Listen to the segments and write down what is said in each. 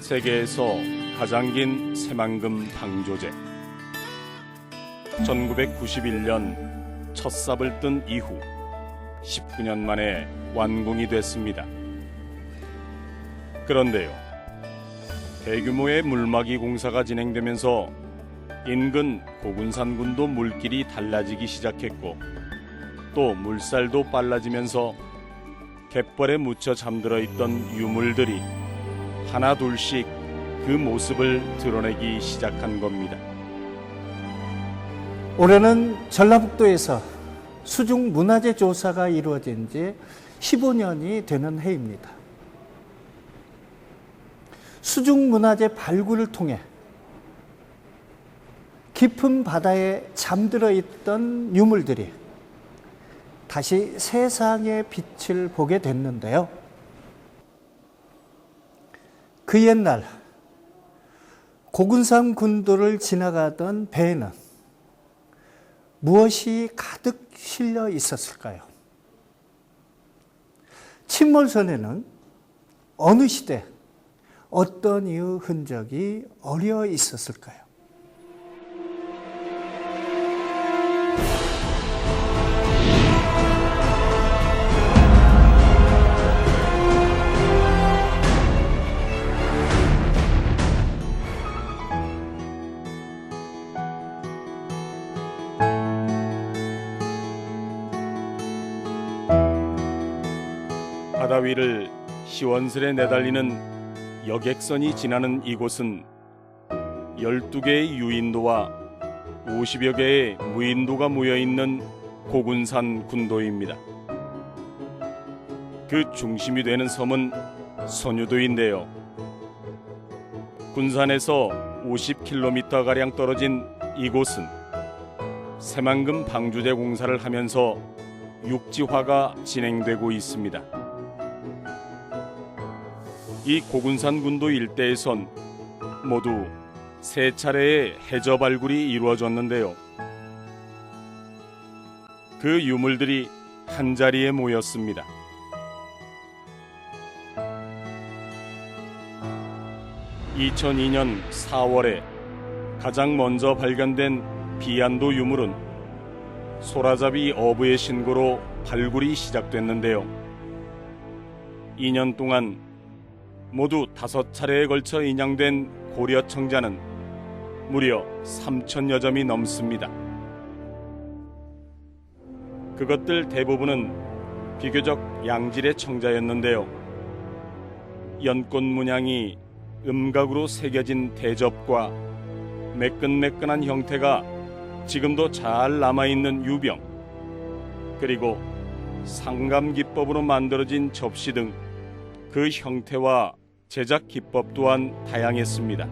세계에서 가장 긴 새만금 방조제. 1991년 첫 삽을 뜬 이후 19년 만에 완공이 됐습니다. 그런데요, 대규모의 물막이 공사가 진행되면서 인근 고군산군도 물길이 달라지기 시작했고, 또 물살도 빨라지면서 갯벌에 묻혀 잠들어 있던 유물들이 하나 둘씩 그 모습을 드러내기 시작한 겁니다. 올해는 전라북도에서 수중 문화재 조사가 이루어진 지 15년이 되는 해입니다. 수중 문화재 발굴을 통해 깊은 바다에 잠들어 있던 유물들이 다시 세상의 빛을 보게 됐는데요. 그 옛날 고군산 군도를 지나가던 배에는 무엇이 가득 실려 있었을까요? 침몰선에는 어느 시대 어떤 이유 흔적이 어려 있었을까요? 바다 위를 시원스레 내달리는 여객선이 지나는 이곳은 12개의 유인도와 50여 개의 무인도가 모여있는 고군산 군도입니다. 그 중심이 되는 섬은 선유도인데요. 군산에서 50km가량 떨어진 이곳은 새만금 방조제 공사를 하면서 육지화가 진행되고 있습니다. 이 고군산 군도 일대에선 모두 3차례의 해저 발굴이 이루어졌는데요. 그 유물들이 한자리에 모였습니다. (2002년 4월에) 가장 먼저 발견된 비안도 유물은 소라잡이 어부의 신고로 발굴이 시작됐는데요. 2년 동안 모두 5차례에 걸쳐 인양된 고려 청자는 무려 3,000여 점이 넘습니다. 그것들 대부분은 비교적 양질의 청자였는데요. 연꽃 문양이 음각으로 새겨진 대접과 매끈매끈한 형태가 지금도 잘 남아있는 유병, 그리고 상감 기법으로 만들어진 접시 등 그 형태와 제작 기법 또한 다양했습니다.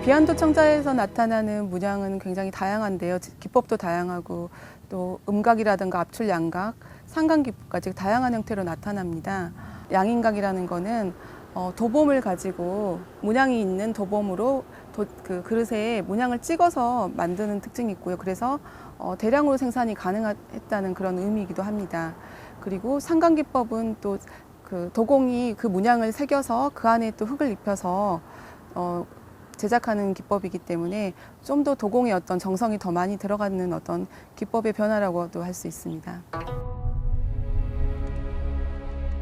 비안도 청자에서 나타나는 문양은 굉장히 다양한데요. 기법도 다양하고 또 음각이라든가 압출 양각, 상감 기법까지 다양한 형태로 나타납니다. 양인각이라는 거는 도범을 가지고 문양이 있는 도범으로 그 그릇에 문양을 찍어서 만드는 특징이 있고요. 그래서 대량으로 생산이 가능했다는 그런 의미이기도 합니다. 그리고 상감 기법은 또 그 도공이 그 문양을 새겨서 그 안에 또 흙을 입혀서 제작하는 기법이기 때문에 좀 더 도공의 어떤 정성이 더 많이 들어가는 어떤 기법의 변화라고도 할 수 있습니다.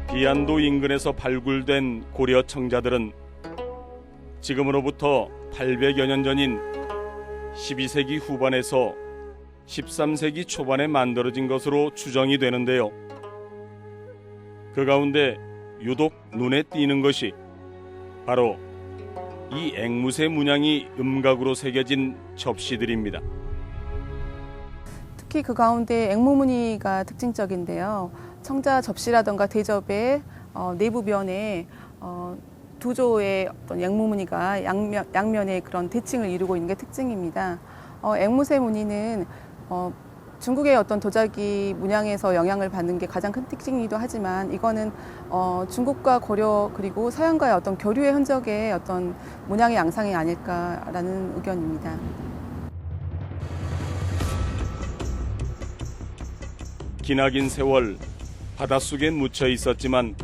비안도 인근에서 발굴된 고려 청자들은 지금으로부터 800여 년 전인 12세기 후반에서 13세기 초반에 만들어진 것으로 추정이 되는데요. 그 가운데 유독 눈에 띄는 것이 바로 이 앵무새 문양이 음각으로 새겨진 접시들입니다. 특히 그 가운데 앵무무늬가 특징적인데요. 청자 접시라든가 대접의 내부면에 두 조의 어떤 앵무무늬가 양면에 그런 대칭을 이루고 있는 게 특징입니다. 앵무새 무늬는 중국의 어떤 도자기 문양에서 영향을 받는 게 가장 큰 특징이기도 하지만 이거는 중국과 고려 그리고 서양과의 어떤 교류의 흔적의 어떤 문양의 양상이 아닐까라는 의견입니다. 기나긴 세월 바닷속에 묻혀 있었지만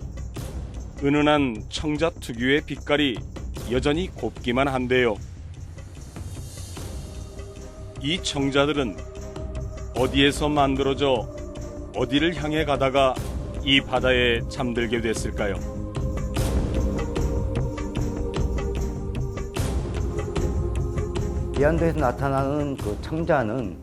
은은한 청자 특유의 빛깔이 여전히 곱기만 한데요. 이 청자들은 어디에서 만들어져 어디를 향해 가다가 이 바다에 잠들게 됐을까요? 비안도에서 나타나는 그 청자는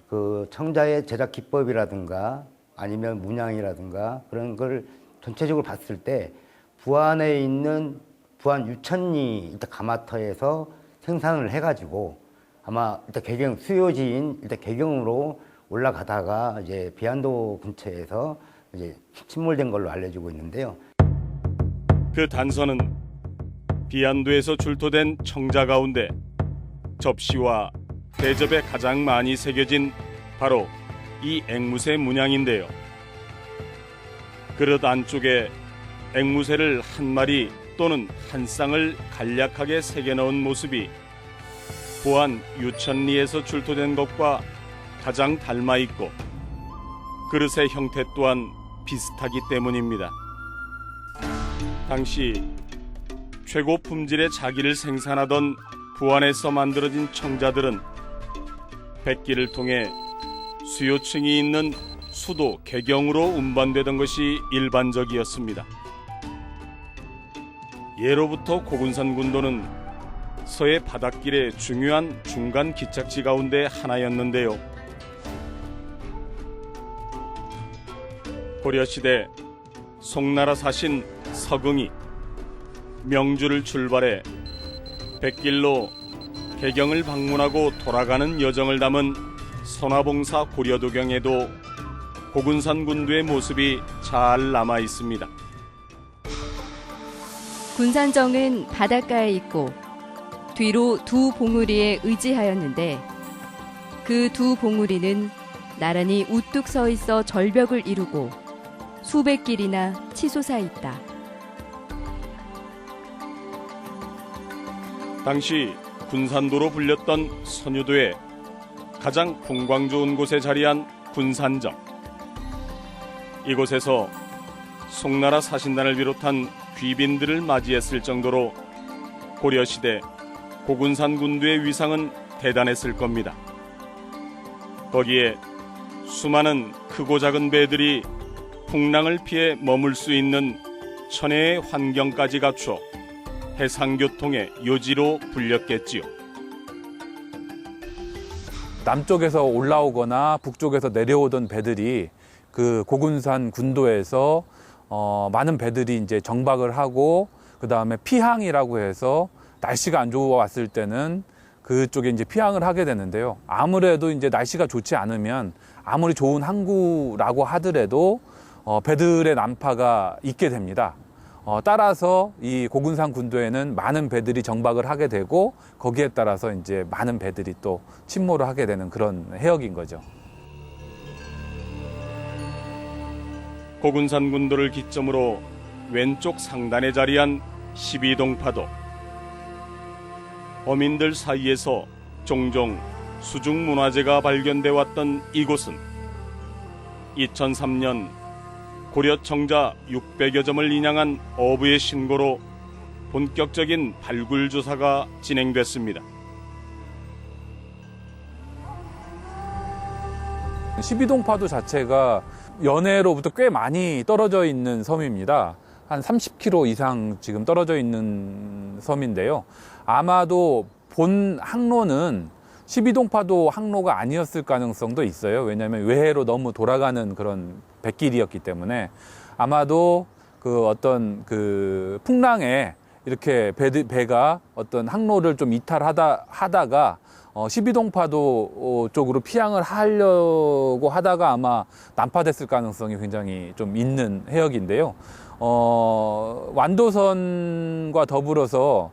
그 청자의 제작 기법이라든가 아니면 문양이라든가 그런 걸 전체적으로 봤을 때 부안에 있는 부안 유천리 일단 가마터에서 생산을 해가지고 아마 일단 개경 수요지인 일단 개경으로 올라가다가 이제 비안도 근처에서 이제 침몰된 걸로 알려지고 있는데요. 그 단서는 비안도에서 출토된 청자 가운데 접시와 대접에 가장 많이 새겨진 바로 이 앵무새 문양인데요. 그릇 안쪽에 앵무새를 한 마리 또는 한 쌍을 간략하게 새겨넣은 모습이 부안 유천리에서 출토된 것과 가장 닮아 있고 그릇의 형태 또한 비슷하기 때문입니다. 당시 최고 품질의 자기를 생산하던 부안에서 만들어진 청자들은 백기를 통해 수요층이 있는 수도 개경으로 운반되던 것이 일반적이었습니다. 예로부터 고군산 군도는 서해 바닷길의 중요한 중간 기착지 가운데 하나였는데요. 고려시대 송나라 사신 서긍이 명주를 출발해 백길로 개경을 방문하고 돌아가는 여정을 담은 선화봉사 고려도경에도 고군산 군도의 모습이 잘 남아 있습니다. 군산정은 바닷가에 있고 뒤로 두 봉우리에 의지하였는데 그 두 봉우리는 나란히 우뚝 서 있어 절벽을 이루고 수백 길이나 치솟아 있다. 당시 군산도로 불렸던 선유도의 가장 풍광 좋은 곳에 자리한 군산정. 이곳에서 송나라 사신단을 비롯한 귀빈들을 맞이했을 정도로 고려시대 고군산 군도의 위상은 대단했을 겁니다. 거기에 수많은 크고 작은 배들이 풍랑을 피해 머물 수 있는 천혜의 환경까지 갖춰 해상교통의 요지로 불렸겠지요. 남쪽에서 올라오거나 북쪽에서 내려오던 배들이 그 고군산 군도에서 많은 배들이 이제 정박을 하고 그 다음에 피항이라고 해서 날씨가 안 좋았을 때는 그쪽에 이제 피항을 하게 되는데요. 아무래도 이제 날씨가 좋지 않으면 아무리 좋은 항구라고 하더라도 배들의 난파가 있게 됩니다. 따라서 이 고군산 군도에는 많은 배들이 정박을 하게 되고 거기에 따라서 이제 많은 배들이 또 침몰을 하게 되는 그런 해역인 거죠. 고군산 군도를 기점으로 왼쪽 상단에 자리한 12동파도. 어민들 사이에서 종종 수중 문화재가 발견돼 왔던 이곳은 2003년 고려 청자 600여 점을 인양한 어부의 신고로 본격적인 발굴 조사가 진행됐습니다. 12동파도 자체가 연해로부터 꽤 많이 떨어져 있는 섬입니다. 한 30km 이상 지금 떨어져 있는 섬인데요. 아마도 본 항로는 12동파도 항로가 아니었을 가능성도 있어요. 왜냐하면 외해로 너무 돌아가는 그런 백길이었기 때문에 아마도 그 어떤 그 풍랑에 이렇게 배가 어떤 항로를 좀 이탈하다가 12동파도 쪽으로 피항을 하려고 하다가 아마 난파됐을 가능성이 굉장히 좀 있는 해역인데요. 완도선과 더불어서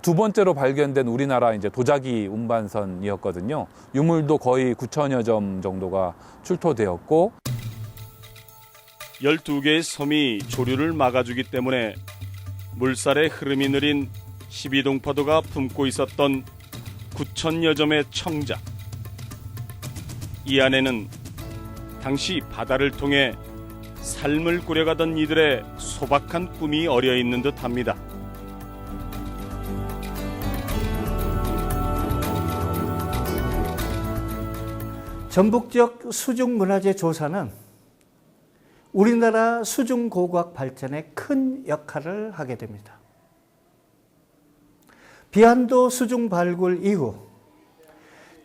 두 번째로 발견된 우리나라 이제 도자기 운반선이었거든요. 유물도 거의 9천여 점 정도가 출토되었고 12개의 섬이 조류를 막아주기 때문에 물살의 흐름이 느린 12동파도가 품고 있었던 9천여 점의 청자. 이 안에는 당시 바다를 통해 삶을 꾸려가던 이들의 소박한 꿈이 어려 있는 듯합니다. 전북적 수중문화재 조사는 우리나라 수중고고학 발전에 큰 역할을 하게 됩니다. 비안도 수중 발굴 이후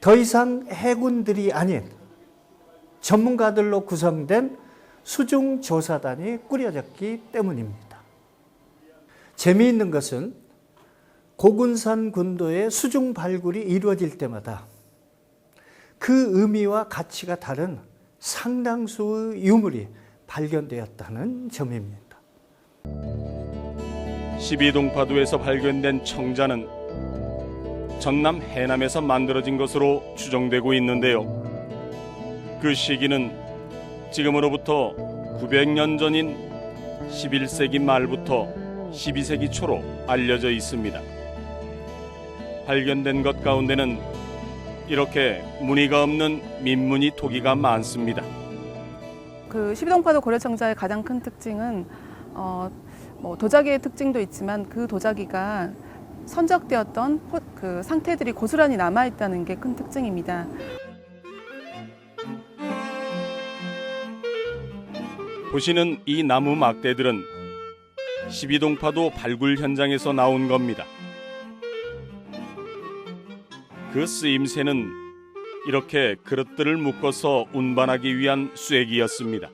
더 이상 해군들이 아닌 전문가들로 구성된 수중조사단이 꾸려졌기 때문입니다. 재미있는 것은 고군산 군도의 수중 발굴이 이루어질 때마다 그 의미와 가치가 다른 상당수의 유물이 발견되었다는 점입니다. 12동파도에서 발견된 청자는 전남 해남에서 만들어진 것으로 추정되고 있는데요. 그 시기는 지금으로부터 900년 전인 11세기 말부터 12세기 초로 알려져 있습니다. 발견된 것 가운데는 이렇게 무늬가 없는 민무늬 토기가 많습니다. 그 12동파도 고려청자의 가장 큰 특징은 도자기의 특징도 있지만 그 도자기가 선적되었던 그 상태들이 고스란히 남아있다는 게 큰 특징입니다. 보시는 이 나무 막대들은 12동파도 발굴 현장에서 나온 겁니다. 그 쓰임새는 이렇게 그릇들을 묶어서 운반하기 위한 쇠기였습니다.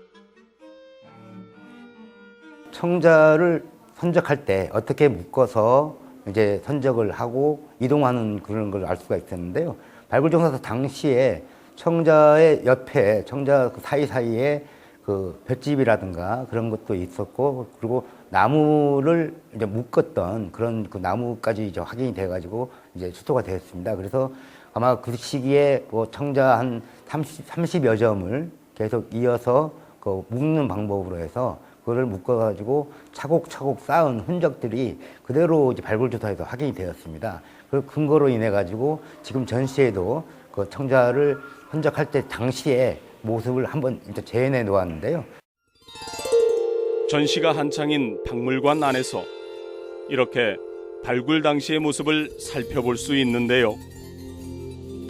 청자를 선적할 때 어떻게 묶어서 이제 선적을 하고 이동하는 그런 걸 알 수가 있었는데요. 발굴조사 당시에 청자의 옆에 청자 사이사이에 그 볏짚이라든가 그런 것도 있었고, 그리고 나무를 이제 묶었던 그런 그 나무까지 이제 확인이 돼가지고 이제 수소가 되었습니다. 그래서 아마 그 시기에 뭐 청자 한 30여 점을 계속 이어서 그 묶는 방법으로 해서 그거를 묶어가지고 차곡차곡 쌓은 흔적들이 그대로 이제 발굴조사에서 확인이 되었습니다. 그 근거로 인해 가지고 지금 전시에도 그 청자를 흔적할 때 당시에 모습을 한번 이제 재현해 놓았는데요. 전시가 한창인 박물관 안에서 이렇게 발굴 당시의 모습을 살펴볼 수 있는데요.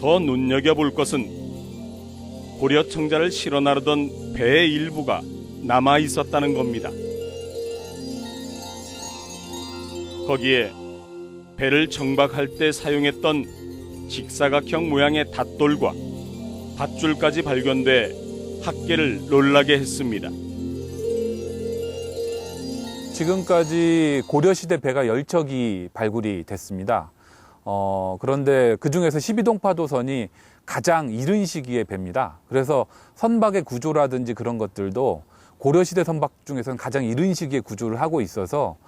더 눈여겨볼 것은 고려 청자를 실어 나르던 배의 일부가 남아 있었다는 겁니다. 거기에 배를 정박할 때 사용했던 직사각형 모양의 닷돌과 밧줄까지 발견돼 학계를 놀라게 했습니다. 지금까지 고려시대 배가 10척이 발굴이 됐습니다. 그런데 그중에서 12동파도선이 가장 이른 시기의 배입니다. 그래서 선박의 구조라든지 그런 것들도 고려시대 선박 중에서는 가장 이른 시기에 구조를 하고 있어서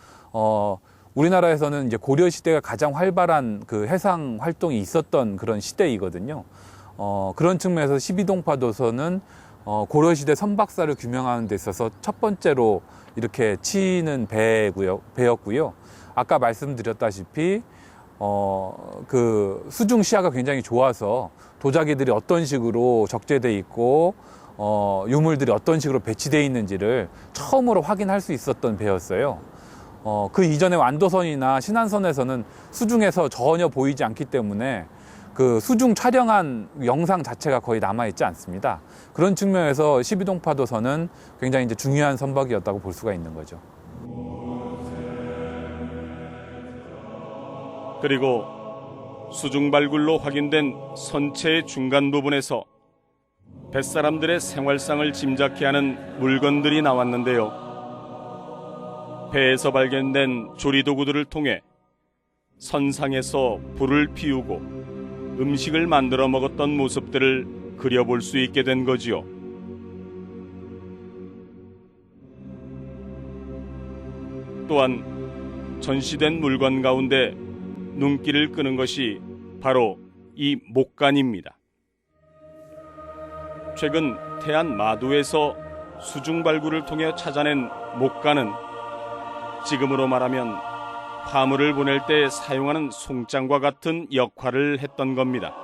우리나라에서는 이제 고려시대가 가장 활발한 그 해상 활동이 있었던 그런 시대이거든요. 그런 측면에서 12동파도선은 고려시대 선박사를 규명하는 데 있어서 첫 번째로 이렇게 치는 배였고요. 아까 말씀드렸다시피 그 수중 시야가 굉장히 좋아서 도자기들이 어떤 식으로 적재돼 있고 유물들이 어떤 식으로 배치되어 있는지를 처음으로 확인할 수 있었던 배였어요. 그 이전에 완도선이나 신안선에서는 수중에서 전혀 보이지 않기 때문에 그 수중 촬영한 영상 자체가 거의 남아있지 않습니다. 그런 측면에서 12동파도선은 굉장히 이제 중요한 선박이었다고 볼 수가 있는 거죠. 그리고 수중 발굴로 확인된 선체의 중간 부분에서 뱃사람들의 생활상을 짐작케 하는 물건들이 나왔는데요. 배에서 발견된 조리도구들을 통해 선상에서 불을 피우고 음식을 만들어 먹었던 모습들을 그려볼 수 있게 된 거지요. 또한 전시된 물건 가운데 눈길을 끄는 것이 바로 이 목간입니다. 최근 태안 마도에서 수중 발굴을 통해 찾아낸 목간은 지금으로 말하면 화물을 보낼 때 사용하는 송장과 같은 역할을 했던 겁니다.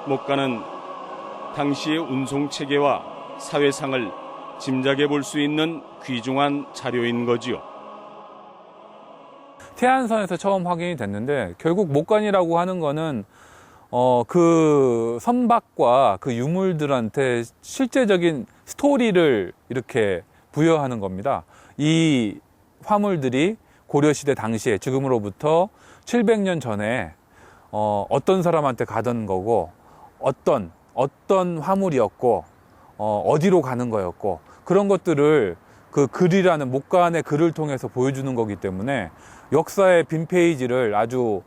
목간은 당시의 운송 체계와 사회상을 짐작해 볼 수 있는 귀중한 자료인 거지요. 태안선에서 처음 확인이 됐는데 결국 목간이라고 하는 거는 그 선박과 그 유물들한테 실제적인 스토리를 이렇게 부여하는 겁니다. 이 화물들이 고려시대 당시에 지금으로부터 700년 전에 어떤 사람한테 가던 거고 어떤 화물이었고 어디로 가는 거였고 그런 것들을 그 글이라는 목간의 글을 통해서 보여주는 거기 때문에 역사의 빈 페이지를 아주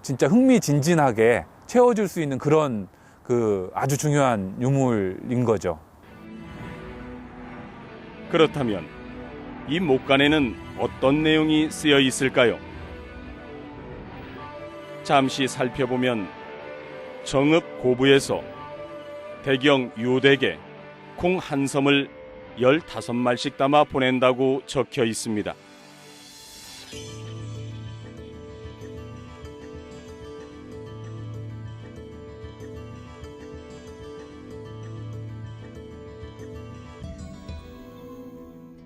진짜 흥미진진하게 채워줄 수 있는 그런 그 아주 중요한 유물인 거죠. 그렇다면 이 목간에는 어떤 내용이 쓰여 있을까요? 잠시 살펴보면 정읍 고부에서 대경 유대계 콩 한 섬을 15마리씩 담아 보낸다고 적혀 있습니다.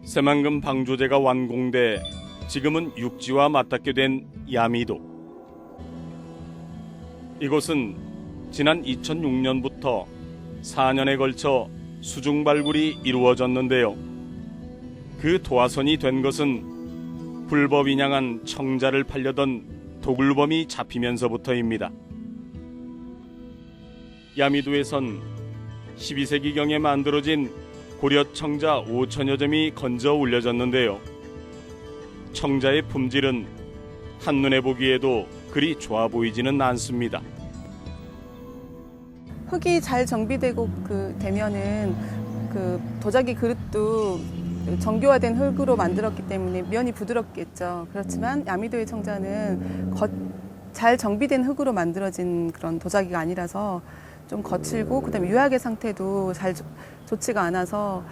새만금 방조제가 완공돼 지금은 육지와 맞닿게 된 야미도. 이곳은 지난 2006년부터 4년에 걸쳐 수중 발굴이 이루어졌는데요. 그 도화선이 된 것은 불법 인양한 청자를 팔려던 도굴범이 잡히면서부터입니다. 야미도에선 12세기경에 만들어진 고려 청자 5천여 점이 건져 올려졌는데요. 청자의 품질은 한눈에 보기에도 그리 좋아 보이지는 않습니다. 흙이 잘 정비되고 되면은 도자기 그릇도 정교화된 흙으로 만들었기 때문에 면이 부드럽겠죠. 그렇지만 야미도의 청자는 잘 정비된 흙으로 만들어진 그런 도자기가 아니라서 좀 거칠고 그다음에 유화의 상태도 잘 좋지가 않아서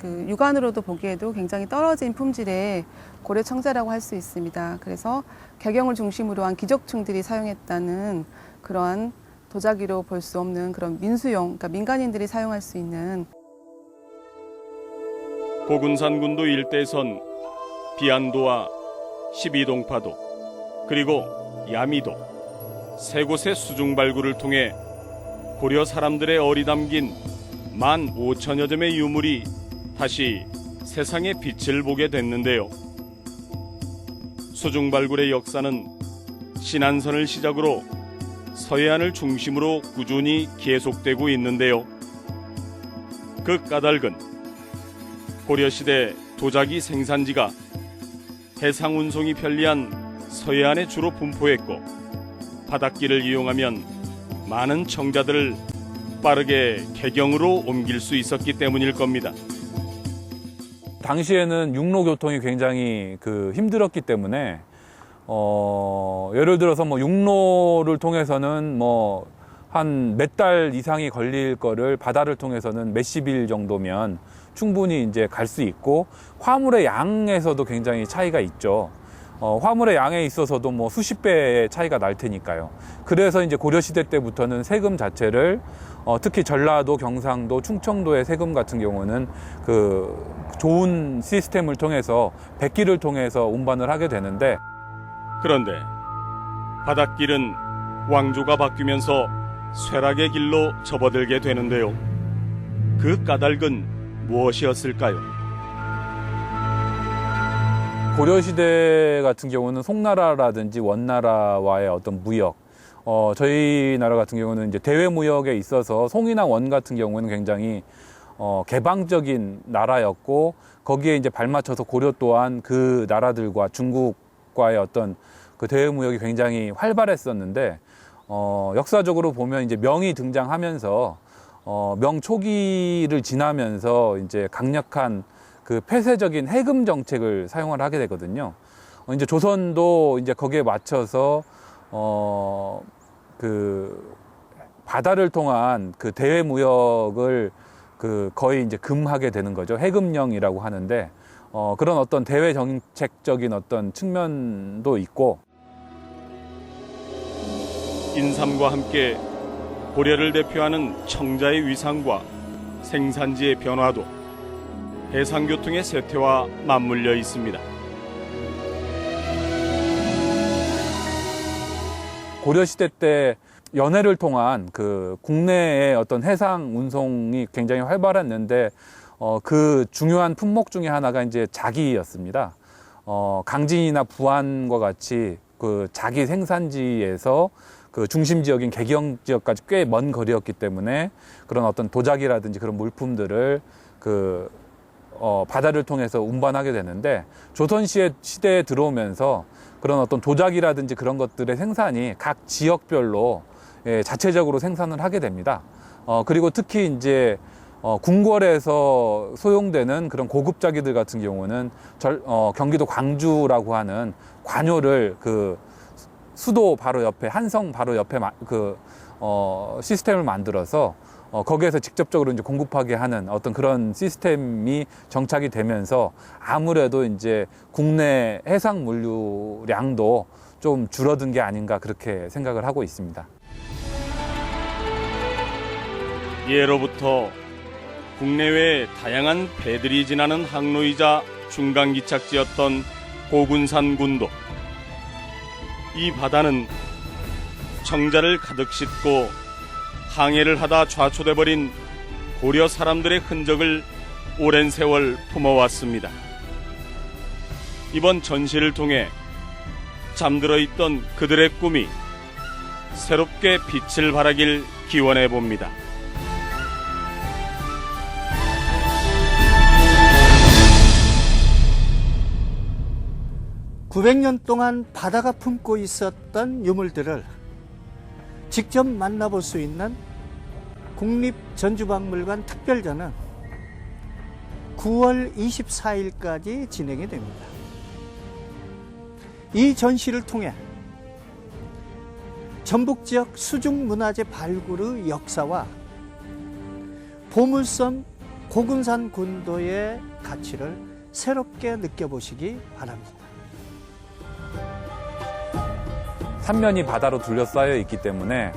육안으로도 보기에도 굉장히 떨어진 품질의 고려 청자라고 할 수 있습니다. 그래서 개경을 중심으로 한 귀족층들이 사용했다는 그러한 도자기로 볼 수 없는 그런 민수용, 그러니까 민간인들이 사용할 수 있는. 고군산군도 일대에선 비안도와 12동파도 그리고 야미도 세 곳의 수중 발굴을 통해 고려 사람들의 얼이 담긴 15,000여 점의 유물이 다시 세상의 빛을 보게 됐는데요. 수중 발굴의 역사는 신안선을 시작으로 서해안을 중심으로 꾸준히 계속되고 있는데요. 그 까닭은 고려시대 도자기 생산지가 해상 운송이 편리한 서해안에 주로 분포했고 바닷길을 이용하면 많은 청자들을 빠르게 개경으로 옮길 수 있었기 때문일 겁니다. 당시에는 육로 교통이 굉장히 힘들었기 때문에 예를 들어서 육로를 통해서는 한 몇 달 이상이 걸릴 거를 바다를 통해서는 몇십 일 정도면 충분히 이제 갈 수 있고 화물의 양에서도 굉장히 차이가 있죠. 화물의 양에 있어서도 수십 배의 차이가 날 테니까요. 그래서 이제 고려시대 때부터는 세금 자체를 특히 전라도, 경상도, 충청도의 세금 같은 경우는 좋은 시스템을 통해서 백기를 통해서 운반을 하게 되는데 그런데 바닷길은 왕조가 바뀌면서 쇠락의 길로 접어들게 되는데요. 그 까닭은 무엇이었을까요? 고려시대 같은 경우는 송나라라든지 원나라와의 어떤 무역, 저희 나라 같은 경우는 이제 대외 무역에 있어서 송이나 원 같은 경우는 굉장히 개방적인 나라였고 거기에 이제 발맞춰서 고려 또한 그 나라들과 중국과의 어떤 그 대외 무역이 굉장히 활발했었는데 역사적으로 보면 이제 명이 등장하면서 명 초기를 지나면서 이제 강력한 폐쇄적인 해금 정책을 사용을 하게 되거든요. 이제 조선도 이제 거기에 맞춰서 바다를 통한 대외 무역을 거의 이제 금하게 되는 거죠. 해금령이라고 하는데 그런 어떤 대외 정책적인 어떤 측면도 있고 인삼과 함께 고려를 대표하는 청자의 위상과 생산지의 변화도 해상교통의 쇠퇴와 맞물려 있습니다. 고려시대 때 연해를 통한 그 국내의 어떤 해상 운송이 굉장히 활발했는데 그 중요한 품목 중에 하나가 이제 자기였습니다. 강진이나 부안과 같이 그 자기 생산지에서 그 중심 지역인 개경 지역까지 꽤 먼 거리였기 때문에 그런 어떤 도자기라든지 그런 물품들을 그 바다를 통해서 운반하게 되는데 조선 시대에 들어오면서 그런 어떤 도자기라든지 그런 것들의 생산이 각 지역별로 자체적으로 생산을 하게 됩니다. 그리고 특히 이제 궁궐에서 소용되는 그런 고급 자기들 같은 경우는 경기도 광주라고 하는 관요를 그 수도 바로 옆에 한성 바로 옆에 시스템을 만들어서 거기에서 직접적으로 이제 공급하게 하는 어떤 그런 시스템이 정착이 되면서 아무래도 이제 국내 해상 물류량도 좀 줄어든 게 아닌가 그렇게 생각을 하고 있습니다. 예로부터 국내외 다양한 배들이 지나는 항로이자 중간기착지였던 고군산 군도. 이 바다는 청자를 가득 싣고 항해를 하다 좌초돼버린 고려 사람들의 흔적을 오랜 세월 품어왔습니다. 이번 전시를 통해 잠들어 있던 그들의 꿈이 새롭게 빛을 발하길 기원해 봅니다. 900년 동안 바다가 품고 있었던 유물들을 직접 만나볼 수 있는 국립전주박물관 특별전은 9월 24일까지 진행이 됩니다. 이 전시를 통해 전북 지역 수중문화재 발굴의 역사와 보물섬 고군산 군도의 가치를 새롭게 느껴보시기 바랍니다. 삼면이 바다로 둘러싸여 있기 때문에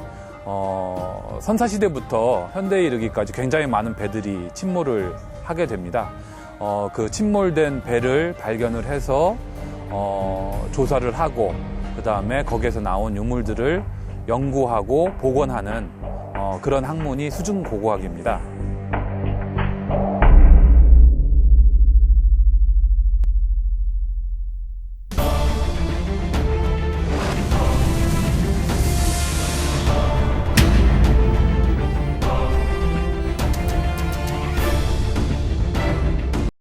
선사시대부터 현대에 이르기까지 굉장히 많은 배들이 침몰을 하게 됩니다. 그 침몰된 배를 발견을 해서 조사를 하고 그 다음에 거기에서 나온 유물들을 연구하고 복원하는 그런 학문이 수중고고학입니다.